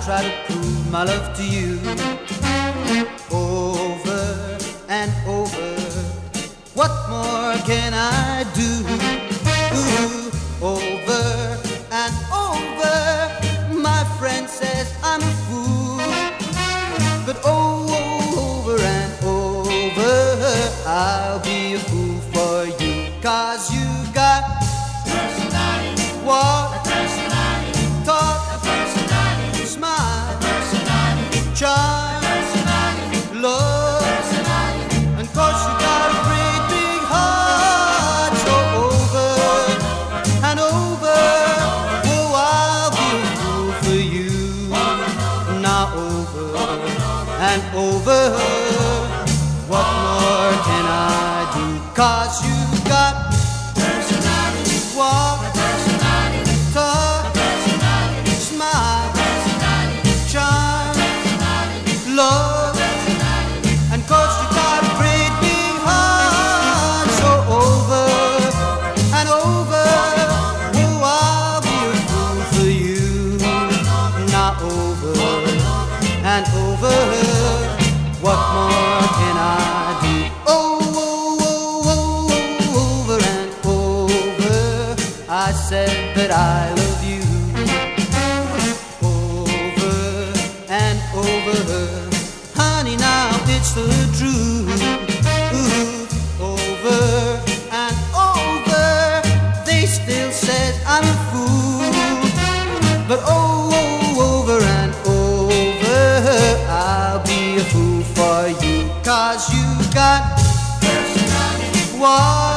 try to prove my love to you over and over. What more can I do? Ooh, over and over. My friend says I'm a fool, but over and over I'll be a fool for you. 'Cause you got personality, walk, a personality, talk, a personality, smile, a personality, charm, personality, love, personality, and 'cause you got a great big heart. So over and over, oh, I'll be a fool for you. Now over and over, what more can I do? 'Cause you got personality, walk, personality, talk, personality, smile, personality, charm, personality, love, and 'cause you got a great big heart. So over and over, oh, I'll be a fool for you. Now over and over, what more can I do? Oh, over and over, I said that I love you. Over and over, honey, now it's the truth. Ooh, over and over, they still said I'm a fool, but over and over, I'll be a fool for you. 'Cause you got personality, what